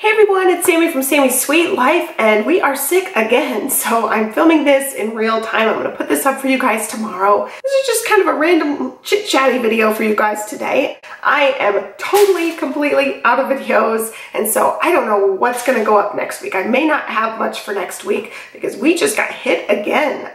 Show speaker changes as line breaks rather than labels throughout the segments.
Hey everyone, it's Sammy from Sammy's Sweet Life, and we are sick again, so I'm filming this in real time. I'm going to put this up for you guys tomorrow. This is just kind of a random chit-chatty video for you guys today. I am totally, completely out of videos, and so I don't know what's going to go up next week. I may not have much for next week because we just got hit again.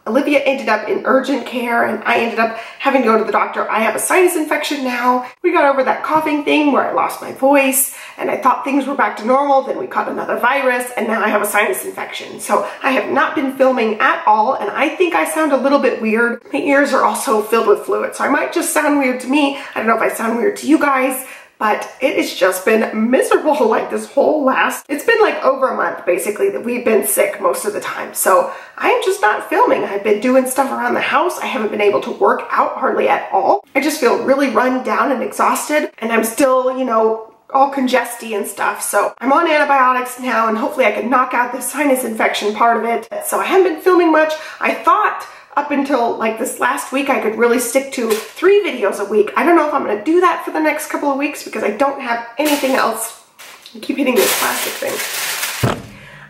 Olivia ended up in urgent care and I ended up having to go to the doctor. I have a sinus infection now. We got over that coughing thing where I lost my voice and I thought things were back to normal. Then we caught another virus and now I have a sinus infection. So I have not been filming at all and I think I sound a little bit weird. My ears are also filled with fluid, so I might just sound weird to me. I don't know if I sound weird to you guys. But it has just been miserable like this whole it's been like over a month basically that we've been sick most of the time. So I'm just not filming. I've been doing stuff around the house. I haven't been able to work out hardly at all. I just feel really run down and exhausted and I'm still, you know, all congesty and stuff. So I'm on antibiotics now and hopefully I can knock out the sinus infection part of it. So I haven't been filming much. I thought up until like this last week, I could really stick to 3 videos a week. I don't know if I'm gonna do that for the next couple of weeks because I don't have anything else. I keep hitting this plastic thing.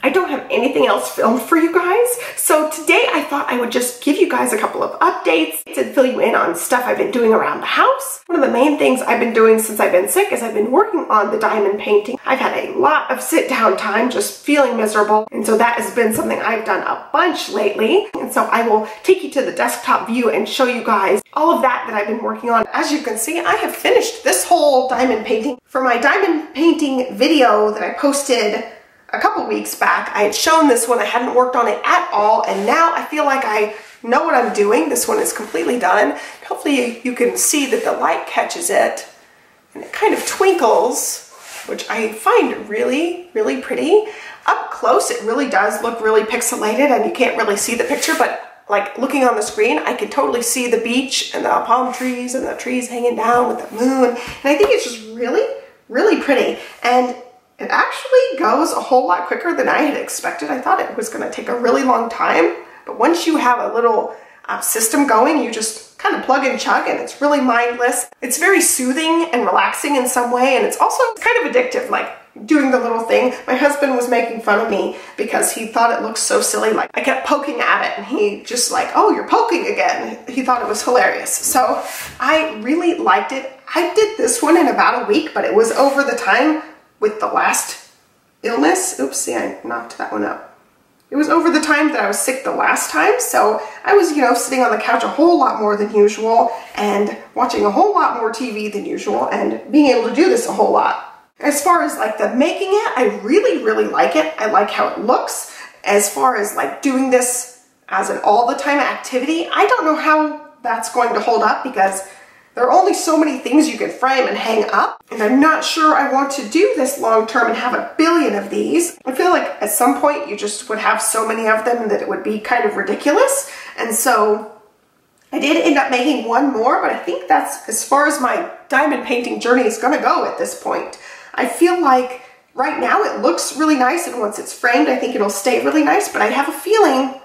I don't have anything else filmed for you guys. So today I thought I would just give you guys a couple of updates to fill you in on stuff I've been doing around the house. One of the main things I've been doing since I've been sick is I've been working on the diamond painting. I've had a lot of sit down time just feeling miserable. And so that has been something I've done a bunch lately. And so I will take you to the desktop view and show you guys all of that I've been working on. As you can see, I have finished this whole diamond painting. For my diamond painting video that I posted a couple weeks back, I had shown this one. I hadn't worked on it at all, and now I feel like I know what I'm doing. This one is completely done. Hopefully you can see that the light catches it, and it kind of twinkles, which I find really, really pretty. Up close, it really does look really pixelated, and you can't really see the picture, but like looking on the screen, I can totally see the beach and the palm trees and the trees hanging down with the moon, and I think it's just really, really pretty. And it actually goes a whole lot quicker than I had expected. I thought it was going to take a really long time, but once you have a little system going, you just kind of plug and chug and it's really mindless. It's very soothing and relaxing in some way, and it's also kind of addictive, like doing the little thing. My husband was making fun of me because he thought it looked so silly. Like I kept poking at it and he just like, oh, you're poking again. He thought it was hilarious. So I really liked it. I did this one in about a week, but it was over the time with the last illness. Oops, see, I knocked that one up. It was over the time that I was sick the last time, so I was, you know, sitting on the couch a whole lot more than usual and watching a whole lot more TV than usual and being able to do this a whole lot. As far as like the making it, I really, really like it. I like how it looks. As far as like doing this as an all the time activity, I don't know how that's going to hold up because there are only so many things you can frame and hang up, and I'm not sure I want to do this long term and have a billion of these. I feel like at some point you just would have so many of them that it would be kind of ridiculous, and so I did end up making one more, but I think that's as far as my diamond painting journey is going to go at this point. I feel like right now it looks really nice, and once it's framed I think it'll stay really nice, but I have a feeling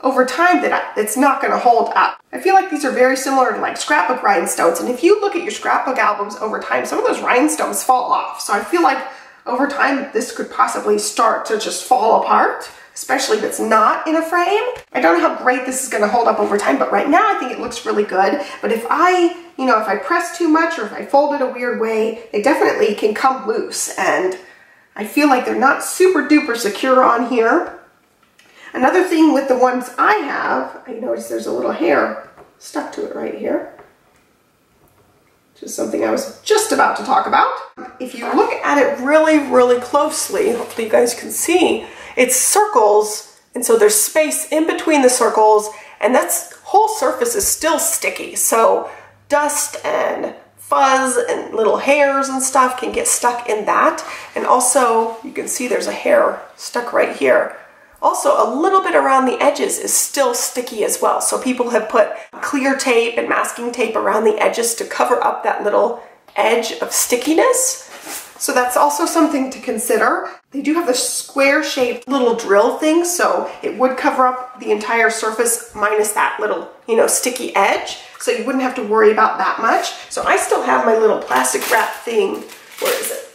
over time that it's not going to hold up. I feel like these are very similar to like scrapbook rhinestones, and if you look at your scrapbook albums over time, some of those rhinestones fall off. So I feel like over time this could possibly start to just fall apart, especially if it's not in a frame. I don't know how great this is going to hold up over time, but right now I think it looks really good. But if I, you know, if I press too much or if I fold it a weird way, they definitely can come loose, and I feel like they're not super duper secure on here. Another thing with the ones I have, I noticed there's a little hair stuck to it right here, which is something I was just about to talk about. If you look at it really, really closely, hopefully you guys can see, it's circles, and so there's space in between the circles, and that whole surface is still sticky. So dust and fuzz and little hairs and stuff can get stuck in that. And also, you can see there's a hair stuck right here. Also, a little bit around the edges is still sticky as well. So people have put clear tape and masking tape around the edges to cover up that little edge of stickiness. So that's also something to consider. They do have the square-shaped little drill thing, so it would cover up the entire surface minus that little, you know, sticky edge. So you wouldn't have to worry about that much. So I still have my little plastic wrap thing. Where is it?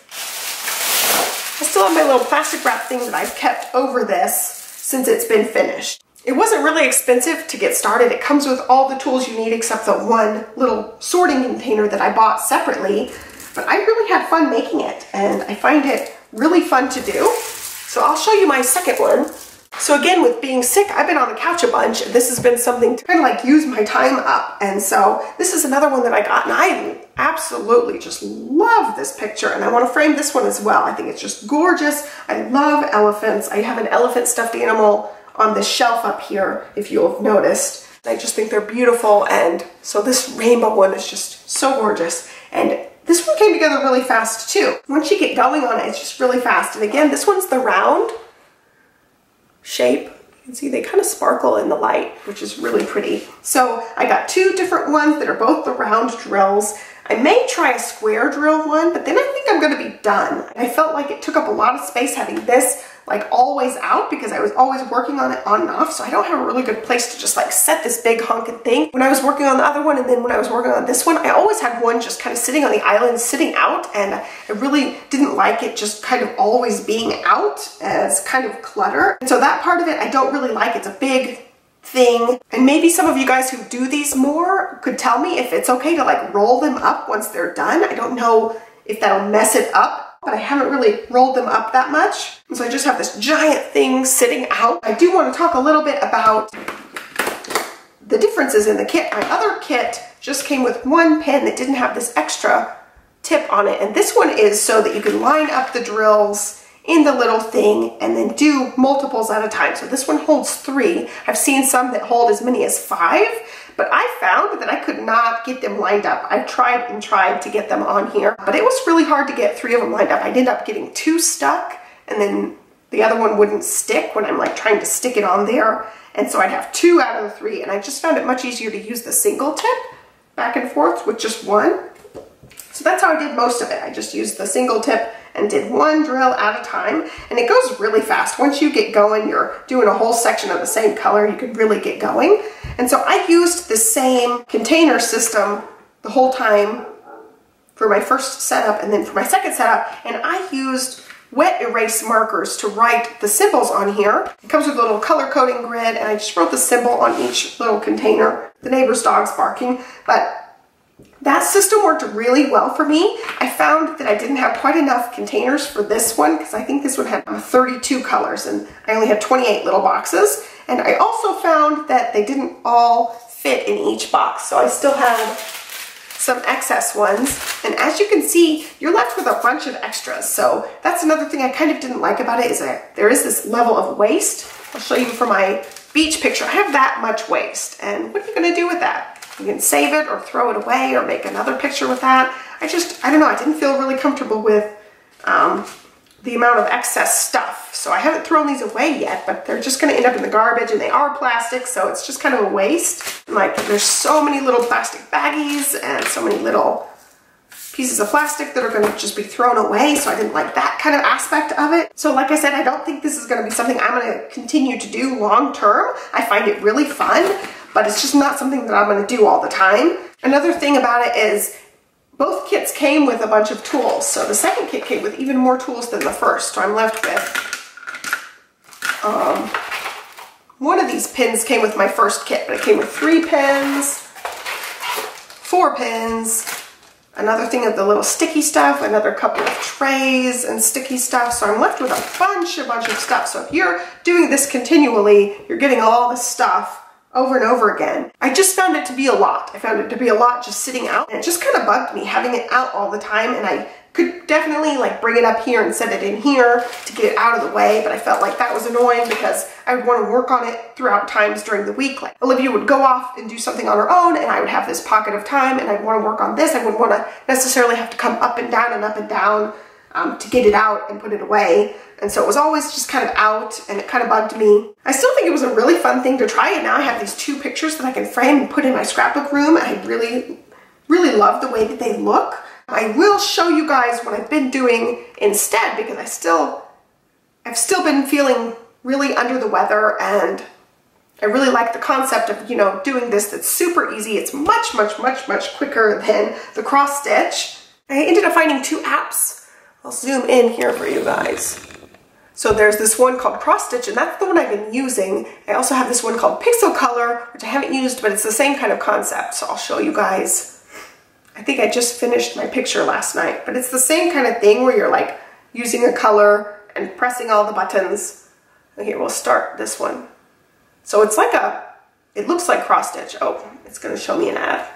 I still have my little plastic wrap thing that I've kept over this since it's been finished. It wasn't really expensive to get started. It comes with all the tools you need except the one little sorting container that I bought separately. But I really had fun making it, and I find it really fun to do. So I'll show you my second one. So again, with being sick, I've been on the couch a bunch, and this has been something to kind of like use my time up. And so this is another one that I got, and I absolutely just love this picture, and I want to frame this one as well. I think it's just gorgeous. I love elephants. I have an elephant stuffed animal on this shelf up here, if you'll have noticed. I just think they're beautiful, and so this rainbow one is just so gorgeous. And this one came together really fast too. Once you get going on it, it's just really fast. And again, this one's the round shape. You can see they kind of sparkle in the light, which is really pretty. So I got two different ones that are both the round drills. I may try a square drill one, but then I think I'm gonna be done. I felt like it took up a lot of space having this like always out because I was always working on it on and off, so I don't have a really good place to just like set this big honking thing. When I was working on the other one and then when I was working on this one, I always had one just kind of sitting on the island, sitting out, and I really didn't like it just kind of always being out as kind of clutter. And so that part of it I don't really like. It's a big thing. And maybe some of you guys who do these more could tell me if it's okay to like roll them up once they're done. I don't know if that'll mess it up, but I haven't really rolled them up that much. And so I just have this giant thing sitting out. I do want to talk a little bit about the differences in the kit. My other kit just came with one pin that didn't have this extra tip on it. And this one is so that you can line up the drills in the little thing and then do multiples at a time. So this one holds 3. I've seen some that hold as many as 5, but I found that I could not get them lined up. I tried and tried to get them on here, but it was really hard to get 3 of them lined up. I'd end up getting 2 stuck, and then the other one wouldn't stick when I'm like trying to stick it on there. And so I'd have 2 out of the 3, and I just found it much easier to use the single tip back and forth with just one. So that's how I did most of it. I just used the single tip and did 1 drill at a time, and it goes really fast. Once you get going, you're doing a whole section of the same color, you can really get going. And so I used the same container system the whole time for my first setup and then for my second setup, and I used wet erase markers to write the symbols on here. It comes with a little color coding grid, and I just wrote the symbol on each little container. The neighbor's dog's barking, but that system worked really well for me. I found that I didn't have quite enough containers for this one because I think this one had 32 colors and I only had 28 little boxes. And I also found that they didn't all fit in each box, so I still had some excess ones. And as you can see, you're left with a bunch of extras. So that's another thing I kind of didn't like about it, is that there is this level of waste. I'll show you for my beach picture. I have that much waste, and what are you gonna do with that? You can save it or throw it away or make another picture with that. I don't know, I didn't feel really comfortable with the amount of excess stuff. So I haven't thrown these away yet, but they're just gonna end up in the garbage, and they are plastic, so it's just kind of a waste. And like, there's so many little plastic baggies and so many little pieces of plastic that are gonna just be thrown away, so I didn't like that kind of aspect of it. So like I said, I don't think this is gonna be something I'm gonna continue to do long term. I find it really fun, but it's just not something that I'm gonna do all the time. Another thing about it is both kits came with a bunch of tools. So the second kit came with even more tools than the first. So I'm left with, one of these pins came with my first kit, but it came with 3 pins, 4 pins, another thing of the little sticky stuff, another couple of trays and sticky stuff. So I'm left with a bunch of stuff. So if you're doing this continually, you're getting all this stuff over and over again. I just found it to be a lot. I found it to be a lot just sitting out, and it just kind of bugged me having it out all the time. And I could definitely like bring it up here and set it in here to get it out of the way, but I felt like that was annoying because I would want to work on it throughout times during the week. Like Olivia would go off and do something on her own, and I would have this pocket of time, and I'd want to work on this. I wouldn't want to necessarily have to come up and down to get it out and put it away. And so it was always just kind of out, and it kind of bugged me. I still think it was a really fun thing to try, and now I have these 2 pictures that I can frame and put in my scrapbook room. I really, really love the way that they look. I will show you guys what I've been doing instead, because I've still been feeling really under the weather, and I really like the concept of, you know, doing this. That's super easy. It's much quicker than the cross stitch. I ended up finding 2 apps I'll zoom in here for you guys. So there's this one called Cross Stitch, and that's the one I've been using. I also have this one called Pixel Color, which I haven't used, but it's the same kind of concept. So I'll show you guys. I think I just finished my picture last night, but it's the same kind of thing where you're like using a color and pressing all the buttons. And here, we'll start this one. So it's like it looks like Cross Stitch. Oh, it's gonna show me an ad.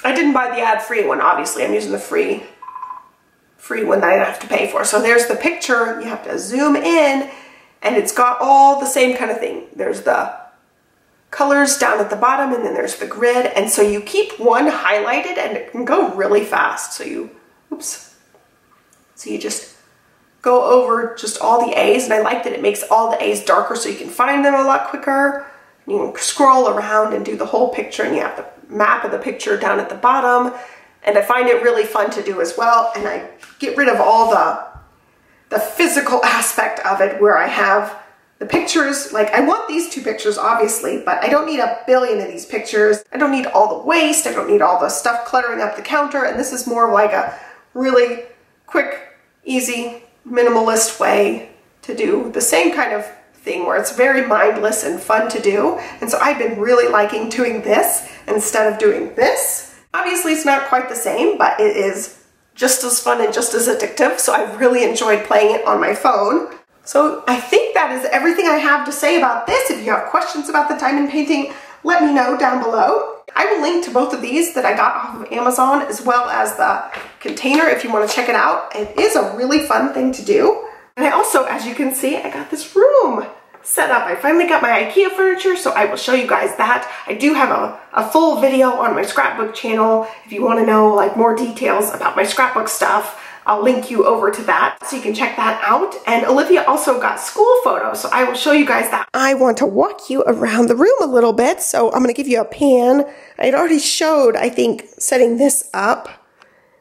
I didn't buy the ad-free one, obviously. I'm using the free one that I have to pay for. So there's the picture. You have to zoom in, and it's got all the same kind of thing. There's the colors down at the bottom, and then there's the grid. And so you keep one highlighted, and it can go really fast. So you, oops. So you just go over just all the A's, and I like that it makes all the A's darker so you can find them a lot quicker. You can scroll around and do the whole picture, and you have the map of the picture down at the bottom. And I find it really fun to do as well. And I get rid of all the physical aspect of it where I have the pictures. Like, I want these two pictures, obviously, but I don't need a billion of these pictures. I don't need all the waste. I don't need all the stuff cluttering up the counter. And this is more like a really quick, easy, minimalist way to do the same kind of thing where it's very mindless and fun to do. And so I've been really liking doing this instead of doing this. Obviously, it's not quite the same, but it is just as fun and just as addictive. So I've really enjoyed playing it on my phone. So I think that is everything I have to say about this. If you have questions about the diamond painting, let me know down below. I will link to both of these that I got off of Amazon, as well as the container if you want to check it out. It is a really fun thing to do. And I also, as you can see, I got this room set up. I finally got my IKEA furniture, so I will show you guys that. I do have a full video on my scrapbook channel. If you want to know like more details about my scrapbook stuff, I'll link you over to that so you can check that out. And Olivia also got school photos, so I will show you guys that. I want to walk you around the room a little bit, so I'm going to give you a pan. I had already showed, I think, setting this up.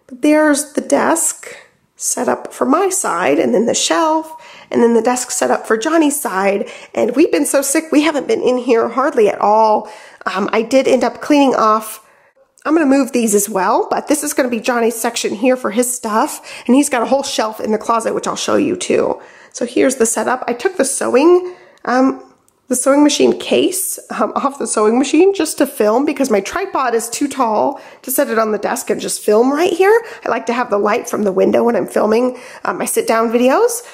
But there's the desk set up for my side, and then the shelf, and then the desk set up for Johnny's side. And we've been so sick, we haven't been in here hardly at all. I did end up cleaning off. I'm going to move these as well, but this is going to be Johnny's section here for his stuff. And he's got a whole shelf in the closet, which I'll show you too. So here's the setup. I took the sewing machine case off the sewing machine just to film, because my tripod is too tall to set it on the desk and just film right here. I like to have the light from the window when I'm filming my sit down videos.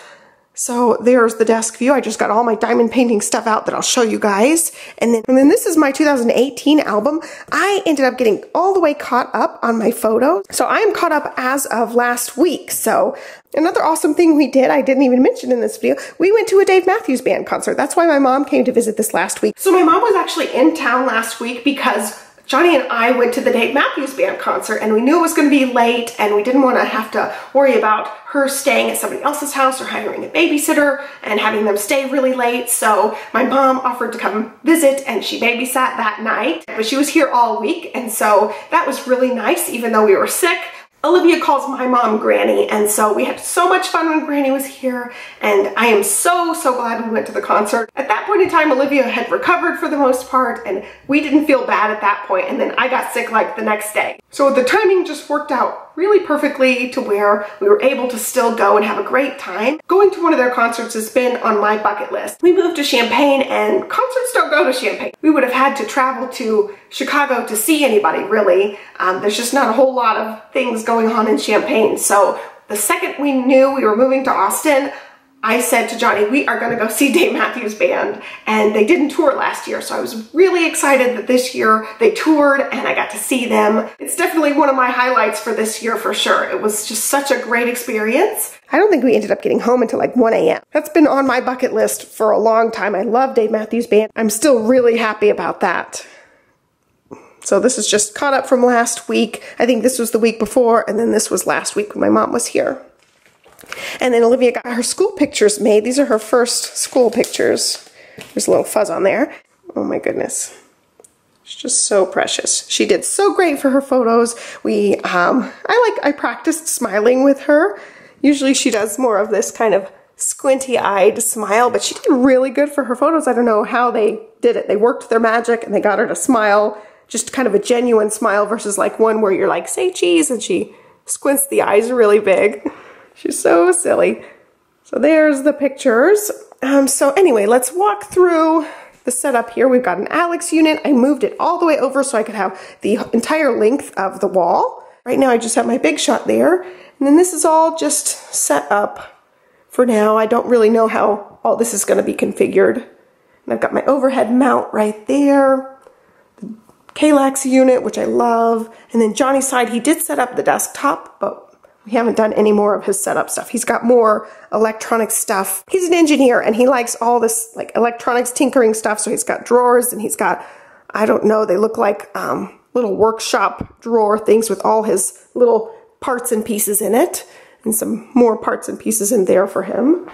So there's the desk view. I just got all my diamond painting stuff out that I'll show you guys. And then this is my 2018 album. I ended up getting all the way caught up on my photos. So I am caught up as of last week. So another awesome thing we did, I didn't even mention in this video, we went to a Dave Matthews Band concert. That's why my mom came to visit this last week. So my mom was actually in town last week because Johnny and I went to the Dave Matthews Band concert, and we knew it was going to be late, and we didn't want to have to worry about her staying at somebody else's house or hiring a babysitter and having them stay really late. So my mom offered to come visit, and she babysat that night, but she was here all week, and so that was really nice, even though we were sick. Olivia calls my mom Granny, and so we had so much fun when Granny was here, and I am so glad we went to the concert. At that point in time, Olivia had recovered for the most part, and we didn't feel bad at that point, and then I got sick like the next day. So the timing just worked out really perfectly to where we were able to still go and have a great time. Going to one of their concerts has been on my bucket list. We moved to Champaign, and concerts don't go to Champaign. We would have had to travel to Chicago to see anybody, really. There's just not a whole lot of things going on in Champaign. So the second we knew we were moving to Austin, I said to Johnny, we are going to go see Dave Matthews Band, and they didn't tour last year, so I was really excited that this year they toured and I got to see them. It's definitely one of my highlights for this year for sure. It was just such a great experience. I don't think we ended up getting home until like 1 a.m. That's been on my bucket list for a long time. I love Dave Matthews Band. I'm still really happy about that. So this is just caught up from last week. I think this was the week before, and then this was last week when my mom was here. And then Olivia got her school pictures made. These are her first school pictures. There's a little fuzz on there. Oh my goodness. It's just so precious. She did so great for her photos. I practiced smiling with her. Usually she does more of this kind of squinty-eyed smile, but she did really good for her photos. I don't know how they did it. They worked their magic and they got her to smile. Just kind of a genuine smile versus like one where you're like, say cheese, and she squints the eyes really big. She's so silly. So there's the pictures. So anyway, let's walk through the setup here. We've got an Alex unit. I moved it all the way over so I could have the entire length of the wall. Right now I just have my big shot there. And then this is all just set up for now. I don't really know how all this is going to be configured. And I've got my overhead mount right there. The Kallax unit, which I love. And then Johnny's side, he did set up the desktop, but we haven't done any more of his setup stuff. He's got more electronic stuff. He's an engineer and he likes all this like electronics tinkering stuff. So he's got drawers and he's got, I don't know, they look like little workshop drawer things with all his little parts and pieces in it. And some more parts and pieces in there for him.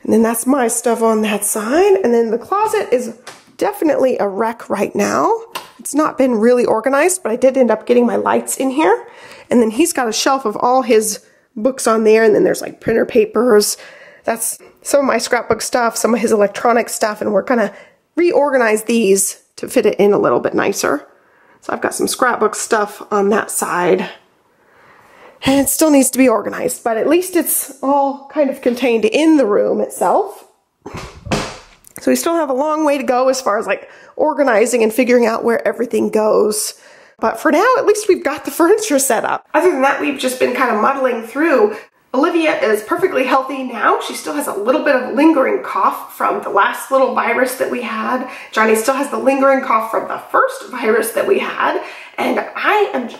And then that's my stuff on that side. And then the closet is definitely a wreck right now. It's not been really organized, but I did end up getting my lights in here. And then he's got a shelf of all his books on there. And then there's like printer papers. That's some of my scrapbook stuff, some of his electronic stuff. And we're gonna reorganize these to fit it in a little bit nicer. So I've got some scrapbook stuff on that side. And it still needs to be organized, but at least it's all kind of contained in the room itself. So we still have a long way to go as far as like organizing and figuring out where everything goes. But for now, at least we've got the furniture set up. Other than that, we've just been kind of muddling through. Olivia is perfectly healthy now. She still has a little bit of lingering cough from the last little virus that we had. Johnny still has the lingering cough from the first virus that we had. And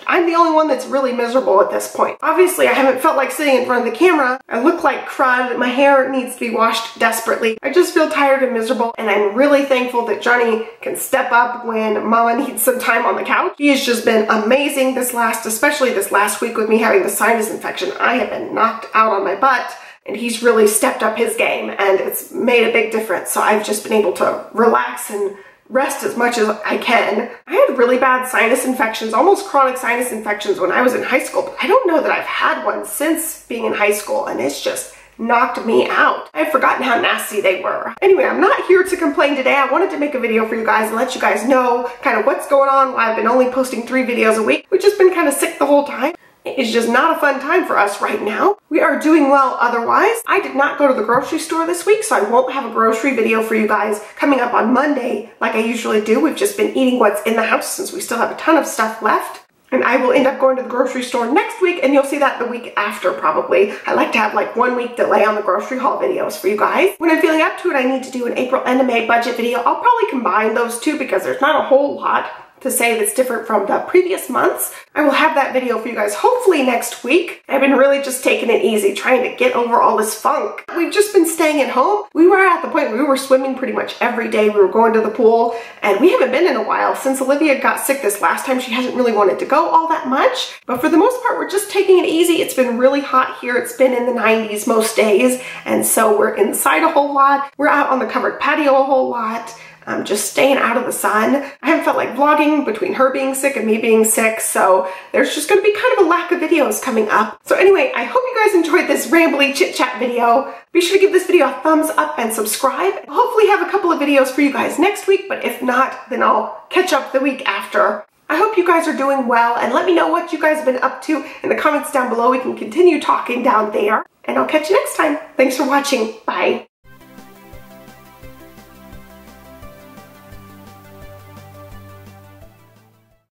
I'm the only one that's really miserable at this point. Obviously, I haven't felt like sitting in front of the camera. I look like crud. My hair needs to be washed desperately. I just feel tired and miserable. And I'm really thankful that Johnny can step up when Mama needs some time on the couch. He has just been amazing especially this last week with me having the sinus infection. I have been knocked out on my butt. And he's really stepped up his game and it's made a big difference. So I've just been able to relax and rest as much as I can. I had really bad sinus infections, almost chronic sinus infections when I was in high school, but I don't know that I've had one since being in high school, and it's just knocked me out. I've forgotten how nasty they were. Anyway, I'm not here to complain today. I wanted to make a video for you guys and let you guys know kind of what's going on, why I've been only posting 3 videos a week. We've just been kind of sick the whole time. It's just not a fun time for us right now. We are doing well otherwise. I did not go to the grocery store this week, so I won't have a grocery video for you guys coming up on Monday like I usually do. We've just been eating what's in the house since we still have a ton of stuff left. And I will end up going to the grocery store next week, and you'll see that the week after probably. I like to have like 1 week delay on the grocery haul videos for you guys. When I'm feeling up to it, I need to do an April and a May budget video. I'll probably combine those two because there's not a whole lot to say that's different from the previous months. I will have that video for you guys hopefully next week. I've been really just taking it easy, trying to get over all this funk. We've just been staying at home. We were at the point where we were swimming pretty much every day. We were going to the pool, and we haven't been in a while. Since Olivia got sick this last time, she hasn't really wanted to go all that much. But for the most part, we're just taking it easy. It's been really hot here. It's been in the 90s most days, and so we're inside a whole lot. We're out on the covered patio a whole lot. Just staying out of the sun. I haven't felt like vlogging between her being sick and me being sick, so there's just gonna be kind of a lack of videos coming up. So anyway, I hope you guys enjoyed this rambly chit chat video. Be sure to give this video a thumbs up and subscribe. I'll hopefully have a couple of videos for you guys next week, but if not, then I'll catch up the week after. I hope you guys are doing well, and let me know what you guys have been up to in the comments down below. We can continue talking down there, and I'll catch you next time. Thanks for watching. Bye.